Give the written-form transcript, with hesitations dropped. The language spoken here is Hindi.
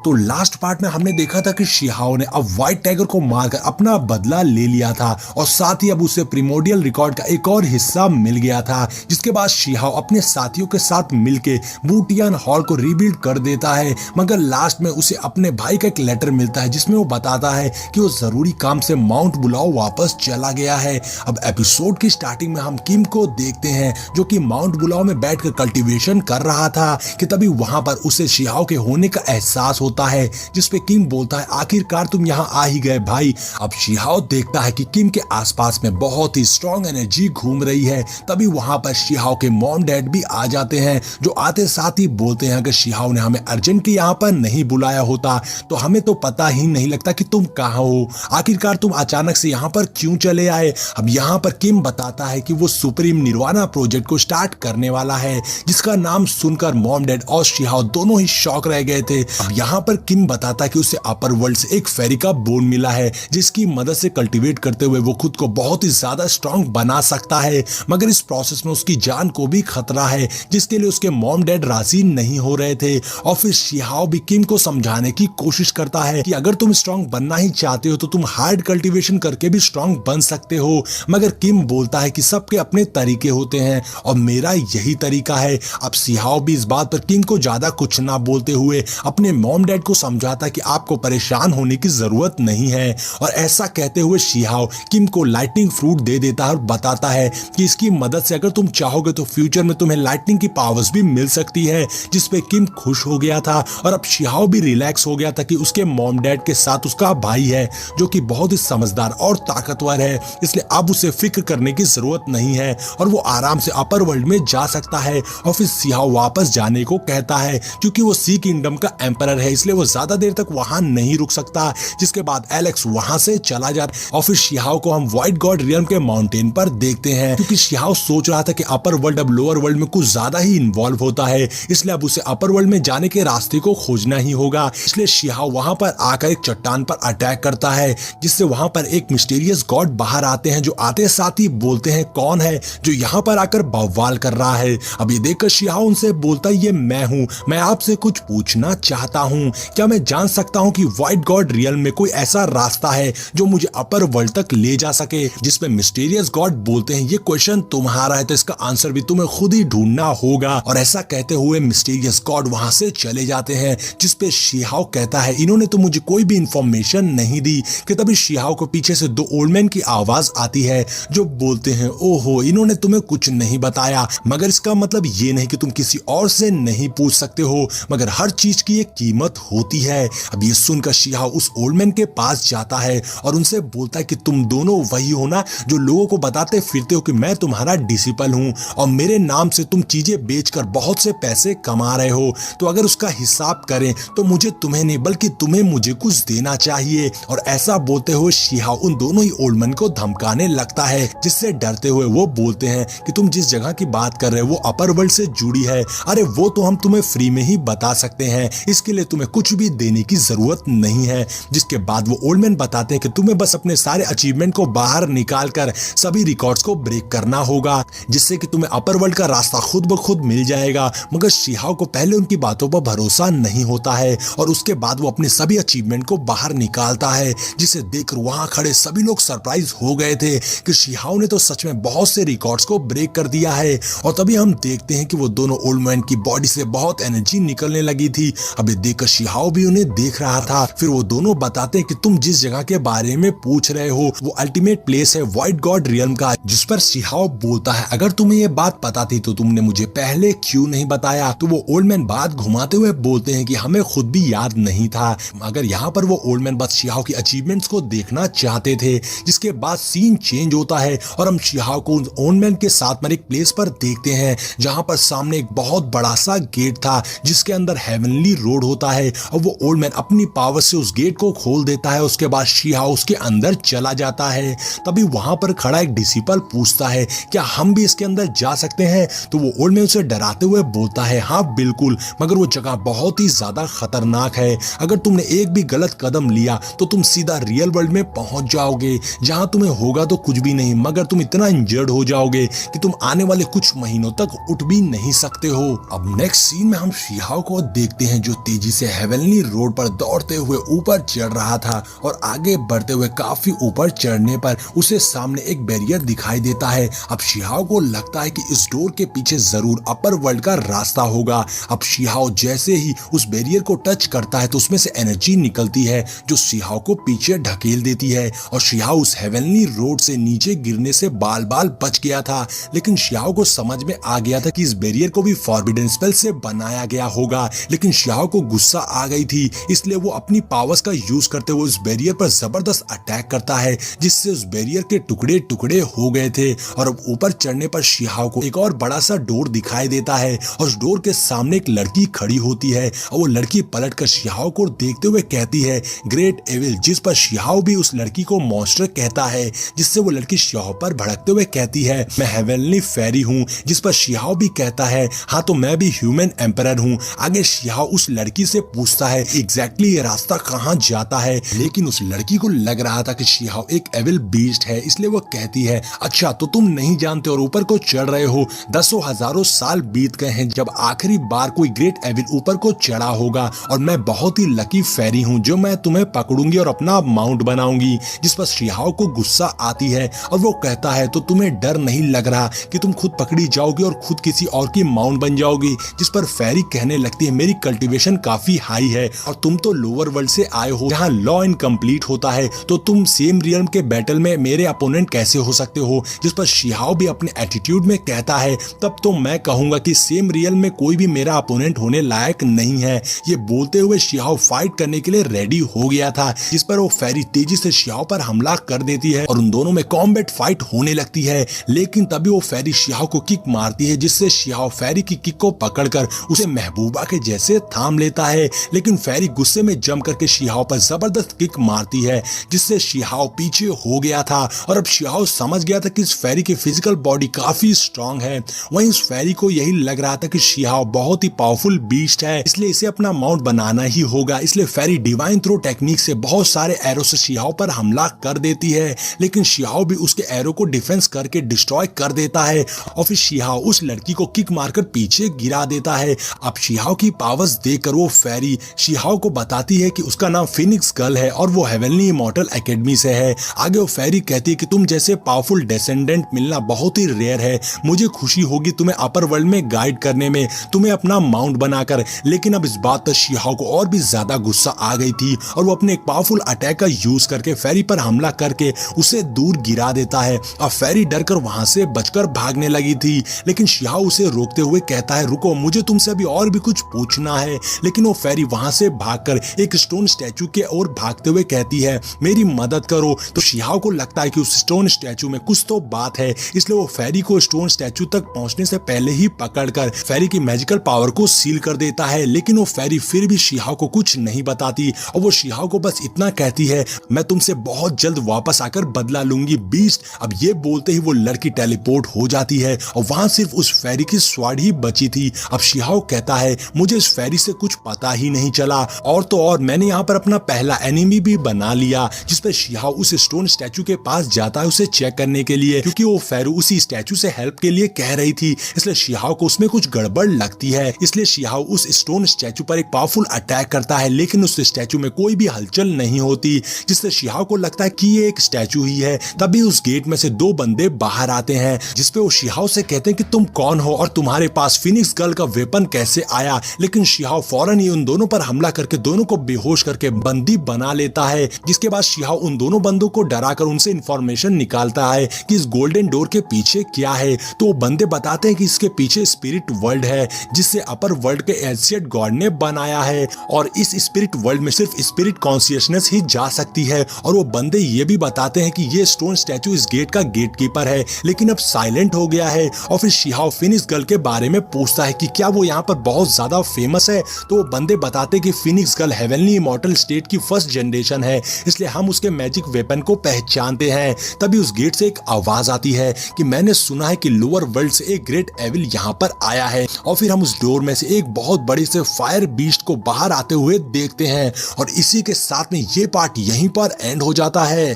तो लास्ट पार्ट में हमने देखा था कि शिहाओ ने अब व्हाइट टाइगर को मारकर अपना बदला ले लिया था और साथ ही अब उसे प्रिमोडियल रिकॉर्ड का एक और हिस्सा मिल गया था, जिसके बाद शिहाओ अपने साथियों के साथ मिलके वुटियान हॉल को रीबिल्ड कर देता है। मगर लास्ट में उसे अपने भाई का एक लेटर मिलता है जिसमें वो बताता है कि वो जरूरी काम से माउंट बुलाओ वापस चला गया है। अब एपिसोड की स्टार्टिंग में हम किम को देखते हैं जो कि माउंट बुलाओ में बैठकर कल्टीवेशन कर रहा था कि तभी वहां पर उसे शिहाओ के होने का एहसास होता है, जिसपे किम बोलता है आखिरकार तुम यहाँ आ ही गए भाई। अब शिहाओ देखता है कि किम के आसपास में बहुत ही स्ट्रॉन्ग एनर्जी घूम रही है। तभी वहां पर शिहाओ के मॉम डैड भी आ जाते हैं जो आते साथ ही बोलते हैं कि शिहाओ ने हमें अर्जेंटली यहाँ पर नहीं बुलाया होता तो हमें तो पता ही नहीं लगता कि तुम कहाँ हो, आखिरकार तुम अचानक से यहाँ पर क्यों चले आए। अब यहाँ पर किम बताता है कि वो सुप्रीम निर्वाणा प्रोजेक्ट को स्टार्ट करने वाला है, जिसका नाम सुनकर मॉम डैड और शिहाओ दोनों ही शॉक रह गए थे। अब यहाँ पर किम बताता है कि उसे अपर वर्ल्ड से एक फेरी का बोन मिला है जिसकी मदद से कल्टीवेट करते हुए वो खुद को बहुत ही ज्यादा स्ट्रॉन्ग बना सकता है, मगर इस प्रोसेस में उसकी जान को भी खतरा है जिसके लिए उसके मॉम डैड राजी नहीं हो रहे थे। और फिर शिहाओ भी किम को समझाने की कोशिश करता है कि अगर तुम स्ट्रॉन्ग बनना ही चाहते हो तो तुम हार्ड कल्टीवेशन करके भी स्ट्रॉन्ग बन सकते हो, मगर किम बोलता है कि सबके अपने तरीके होते हैं और मेरा यही तरीका है। अब शिहाओ भी इस बात पर किम को ज्यादा कुछ ना बोलते हुए अपने मॉम डैड को समझाता कि आपको परेशान होने की जरूरत नहीं है, और ऐसा कहते हुए शिहाओ किम को लाइटनिंग फ्रूट दे देता है और बताता है कि इसकी मदद से अगर तुम चाहोगे तो फ्यूचर में तुम्हें लाइटनिंग की पावर्स भी मिल सकती है, जिसपे किम खुश हो गया था। और अब शिहाओ भी रिलैक्स हो गया था कि उसके मॉम डैड के साथ उसका भाई है जो कि बहुत ही समझदार और ताकतवर है, इसलिए अब उसे फिक्र करने की जरूरत नहीं है और वो आराम से अपर वर्ल्ड में जा सकता है। और फिर शिहाओ वापस जाने को कहता है क्योंकि वो सी किंगडम का एम्परर है, इसलिए वो ज्यादा देर तक वहां नहीं रुक सकता, जिसके बाद एलेक्स वहां से चला जाता है। और फिर शिहाओ को हम व्हाइट गॉड रियल्म के माउंटेन पर देखते हैं क्योंकि शिहाओ सोच रहा था कि अपर वर्ल्ड अब लोअर वर्ल्ड में कुछ ज्यादा ही इन्वॉल्व होता है, इसलिए अब उसे अपर वर्ल्ड में जाने के रास्ते को खोजना ही होगा। इसलिए शिहाओ वहां पर आकर एक चट्टान पर अटैक करता है, जिससे वहां पर एक मिस्टीरियस गॉड बाहर आते हैं जो आते साथ ही बोलते हैं कौन है जो यहाँ पर आकर बवाल कर रहा है। अब ये देखकर शिहाओ उनसे बोलता है ये मैं हूँ, मैं आपसे कुछ पूछना चाहता हूँ, क्या मैं जान सकता हूँ कि व्हाइट गॉड रियल्म में कोई ऐसा रास्ता है जो मुझे अपर वर्ल्ड तक ले जा सके। जिसमें मिस्टीरियस गॉड बोलते हैं ये क्वेश्चन तुम्हारा है तो इसका आंसर भी तुम्हें खुद ही ढूंढना होगा। और ऐसा कहते हुए मिस्टीरियस गॉड वहां से चले जाते हैं, जिसपे शिहाओ कहता है इन्होंने तो मुझे कोई भी इंफॉर्मेशन नहीं दी। कि तभी शिहाओ को पीछे से दो ओल्ड मैन की आवाज आती है जो बोलते हैं ओहो इन्होंने तुम्हें कुछ नहीं बताया, मगर इसका मतलब ये नहीं कि तुम किसी और से नहीं पूछ सकते हो, मगर हर चीज की एक कीमत होती है। अब ये सुनकर शिहाओ उस ओल्ड मैन के पास जाता है और उनसे बोलता है कि तुम दोनों वही हो ना जो लोगों को बताते फिरते हो कि मैं तुम्हारा डिसिपल हूँ और मेरे नाम से तुम चीजें बेचकर बहुत से पैसे कमा रहे हो, तो अगर उसका हिसाब करें तो मुझे तुम्हें नहीं बल्कि तुम्हें मुझे कुछ देना चाहिए। और ऐसा बोलते हुए शिहाओ उन दोनों ही ओल्ड मैन को धमकाने लगता है, जिससे डरते हुए वो बोलते हैं कि तुम जिस जगह की बात कर रहे हो वो अपर वर्ल्ड से जुड़ी है, अरे वो तो हम तुम्हें फ्री में ही बता सकते हैं, इसके लिए तुम्हें कुछ भी देने की जरूरत नहीं है। जिसके बाद वो ओल्ड मैन बताते हैं कि तुम्हें बस अपने सारे अचीवमेंट को बाहर निकाल कर सभी रिकॉर्ड्स को ब्रेक करना होगा, जिससे कि तुम्हें अपर वर्ल्ड का रास्ता खुद ब खुद मिल जाएगा। मगर शिहाओ को पहले उनकी बातों पर भरोसा नहीं होता है और उसके बाद वो अपने सभी अचीवमेंट को बाहर निकालता है, जिसे देखकर वहां खड़े सभी लोग सरप्राइज हो गए थे कि शिहाओ ने तो सच में बहुत से रिकॉर्ड्स को ब्रेक कर दिया है। और तभी हम देखते हैं कि वो दोनों ओल्ड मैन की बॉडी से बहुत एनर्जी निकलने लगी थी। अब ये देखकर शिहाओ भी उन्हें देख रहा था। फिर वो दोनों बताते हैं कि तुम जिस जगह के बारे में पूछ रहे हो वो अल्टीमेट प्लेस है व्हाइट गॉड रियल्म का, जिस पर शिहाओ बोलता है अगर तुम्हें ये बात पता थी तो तुमने मुझे पहले क्यों नहीं बताया। तो वो ओल्ड मैन बात घुमाते हुए बोलते हैं कि हमें खुद भी याद नहीं था, मगर यहाँ पर वो ओल्ड मैन बस शिहाओ की अचीवमेंट्स को देखना चाहते थे। जिसके बाद सीन चेंज होता है और हम शिहाओ को ओल्ड मैन के साथ में एक प्लेस पर देखते हैं जहाँ पर सामने एक बहुत बड़ा सा गेट था जिसके अंदर हेवनली रोड होता है और वो ओल्ड मैन अपनी पावर से उस गेट को खोल देता है। उसके बाद शिहाओ उसके अंदर चला जाता है। तभी वहां पर खड़ा एक डिसिपल पूछता है क्या हम भी इसके अंदर जा सकते हैं। तो वो ओल्ड मैन उसे डराते हुए बोलता है हाँ बिल्कुल, मगर वो जगह बहुत ही ज्यादा खतरनाक है, अगर तुमने एक भी गलत कदम लिया तो तुम सीधा रियल वर्ल्ड में पहुंच जाओगे जहां तुम्हें होगा तो कुछ भी नहीं, मगर तुम इतना इंजर्ड हो जाओगे कि तुम आने वाले कुछ महीनों तक उठ भी नहीं सकते हो। अब नेक्स्ट सीन में हम शिहाओ को देखते हैं जो तेजी से हेवनली रोड पर दौड़ते हुए ऊपर चढ़ रहा था और आगे बढ़ते हुए काफी ऊपर चढ़ने पर उसे सामने एक बैरियर दिखाई देता है। अब शिहाओ को लगता है कि इस डोर के पीछे जरूर अपर वर्ल्ड का रास्ता होगा। अब शिहाओ जैसे ही उस बैरियर को टच करता है तो उसमें से एनर्जी निकलती है जो शिहाओ को पीछे ढकेल देती है और शिहाओ उस हेवनली रोड से नीचे गिरने से बाल बाल बच गया था। लेकिन शिहाओ को समझ में आ गया था कि इस बैरियर को भी फॉरबिडन स्पेल से बनाया गया होगा। लेकिन शिहाओ को गुस्सा आ गई थी, इसलिए वो अपनी पावर्स का यूज करते हुए उस बैरियर पर जबरदस्त अटैक करता है जिससे उस बैरियर के टुकड़े टुकड़े हो गए थे। और अब ऊपर चढ़ने पर शिहाओ को एक और बड़ा सा डोर दिखाई देता है और उस डोर के सामने एक लड़की खड़ी होती है और वो लड़की पलट कर शिहाओ को देखते हुए कहती है ग्रेट एविल, जिस पर शिहाओ भी उस लड़की को मॉन्स्टर कहता है, जिससे वो लड़की शिहाओ पर भड़कते हुए कहती है मैं हेवनली फेरी हूँ, जिस पर शिहाओ भी कहता है हाँ तो मैं भी ह्यूमन एम्परर हूँ। आगे शिहाओ उस लड़की से पूछता है एग्जैक्टली ये रास्ता कहाँ जाता है, लेकिन उस लड़की को लग रहा था कि शिहाओ एक एविल बीस्ट है, इसलिए वो कहती है अच्छा तो तुम नहीं जानते और ऊपर को चढ़ रहे हो। दसों हजारों साल बीत गए हैं जब आखिरी बार कोई ग्रेट एविल ऊपर को चढ़ा होगा और मैं बहुत ही लकी फेरी हूँ जो मैं तुम्हें पकड़ूंगी और अपना माउंट बनाऊंगी। जिस पर शिहाओ को गुस्सा आती है और वो कहता है तो तुम्हें डर नहीं लग रहा कि तुम खुद पकड़ी जाओगी और खुद किसी और की माउंट बन जाओगी। जिस पर फेरी कहने लगती है मेरी कल्टीवेशन काफी हाई है और तुम तो लोअर वर्ल्ड से आए हो जहाँ लॉ इनकम्प्लीट होता है, तो तुम सेम रियल्म के बैटल में मेरे अपोनेंट कैसे हो सकते हो। जिस पर शिहाओ भी अपने एटीट्यूड में कहता है तब तो मैं कहूंगा कि सेम रियल में कोई भी मेरा अपोनेंट होने लायक नहीं है। ये बोलते हुए शिहाओ फाइट करने के लिए रेडी हो गया था, जिस पर वो फेरी तेजी से शिहाओ पर हमला कर देती है और उन दोनों में कॉम्बैट फाइट होने लगती है। लेकिन तभी वो फेरी शिहाओ को किक मारती है जिससे शिहाओ फेरी की किक को पकड़कर उसे महबूबा के जैसे थाम लेता है। लेकिन फेरी गुस्से में जम करके शिहाओ पर जबरदस्त किक मारती है जिससे शिहाओ पीछे हो गया था और अब शिहाओ समझ गया था कि इस फेरी की फिजिकल बॉडी काफी स्ट्रांग है। वहीं उस फेरी को यही लग रहा था कि शिहाओ बहुत ही पावरफुल बीस्ट है, इसलिए इसे अपना माउंट बनाना ही होगा। इसलिए फेरी डिवाइन थ्रो टेक्निक से बहुत सारे एरो से शिहाओ पर हमला कर देती है, लेकिन शिहाओ भी उसके एरो को डिफेंस करके डिस्ट्रॉय कर देता है और फिर शिहाओ उस लड़की को किक मारकर पीछे गिरा देता है। अब शिहाओ की पावर्स देखकर वो फेरी शिहाओ को बताती है कि उसका नाम फिनिक्स गर्ल है और वो हेवनली इमॉर्टल एकेडमी से है। आगे वो फेरी कहती है कि तुम जैसे पावरफुल डिसेंडेंट मिलना बहुत ही रेयर है, मुझे खुशी होगी तुम्हें अपर वर्ल्ड में गाइड करने में, तुम्हें अपना माउंट बनाकर। लेकिन अब इस बात पर शिहाओ को और भी ज्यादा गुस्सा आ गई थी और वो अपने एक पावरफुल अटैक का यूज करके फेरी पर हमला करके उसे दूर गिरा देता है। अब फेरी डरकर वहां से बचकर भागने लगी थी, लेकिन शिहाओ उसे रोकते हुए कहता है रुको, मुझे तुमसे अभी और भी कुछ पूछना है। लेकिन वो फेरी वहां से भागकर एक स्टोन स्टैचू के ओर भागते हुए कहती है मेरी मदद करो। तो शिहाओ को लगता है कि उस स्टोन स्टैचू में कुछ तो बात है, इसलिए वो फेरी को स्टोन स्टैचू तक पहुंचने से पहले ही पकड़कर फेरी की मैजिकल पावर को सील कर देता है। लेकिन वो फेरी फिर भी शिहाओ को कुछ नहीं बताती और वो शिहाओ को बस इतना कहती है मैं तुमसे बहुत जल्द वापस आकर बदला लूंगी बीस्ट। अब ये बोलते ही वो लड़की टेलीपोर्ट हो जाती है और वहां सिर्फ उस फेरी की स्वाड ही बची थी। अब शिहाओ कहता है मुझे इस फेरी से कुछ पता ही नहीं चला, और तो और मैंने यहाँ पर अपना पहला एनिमी भी बना लिया। जिस पर शिहाओ उस स्टोन स्टैचू के पास जाता है उसे चेक करने के लिए, क्योंकि वो फेरू उसी स्टैचू से हेल्प के लिए कह रही थी, इसलिए शिहाओ को उसमें कुछ गड़बड़ लगती है। इसलिए शिहाओ उस स्टोन स्टैचू पर एक पावरफुल अटैक करता है, लेकिन उस स्टैचू में कोई भी हलचल नहीं होती, जिससे शिहाओ को लगता है कि ये एक स्टैचू ही है। तभी उस गेट में से दो बंदे बाहर आते हैं, जिसपे वो शिहाओ से कहते हैं कि तुम कौन हो और तुम्हारे पास फिनिक्स गर्ल का वेपन कैसे आया। लेकिन शिहाओ फौरन ही उन दोनों पर हमला करके दोनों को बेहोश करके बंदी बना लेता है। जिसके बाद शिहाओ उन दोनों बंदों को डराकर उनसे इंफॉर्मेशन निकालता है कि इस गोल्डन डोर के पीछे क्या है। तो वो बंदे बताते हैं कि इसके पीछे स्पिरिट वर्ल्ड है, जिससे अपर वर्ल्ड के एशियट गॉड ने बनाया है, और इस स्पिरिट वर्ल्ड में सिर्फ स्पिरिट कॉन्शियसनेस ही जा सकती है। और वो बंदे ये भी बताते हैं कि ये स्टोन स्टैचू इस गेट का गेटकीपर है, लेकिन अब साइलेंट हो गया है। और फिर शिहाओ फिनिक्स गर्ल के बारे में पूछता है कि क्या वो यहाँ पर बहुत ज्यादा फेमस है। तो वो बंदे बताते हैं कि Phoenix girl heavenly immortal state की फर्स्ट जनरेशन है, इसलिए हम उसके मैजिक वेपन को पहचानते हैं। तभी उस गेट से एक आवाज आती है कि मैंने सुना है कि लोअर वर्ल्ड से एक ग्रेट एविल यहाँ पर आया है। और फिर हम उस डोर में से एक बहुत बड़े से फायर बीस्ट को बाहर आते हुए देखते हैं। और इसी के साथ में ये पार्ट यहीं पर एंड हो जाता है।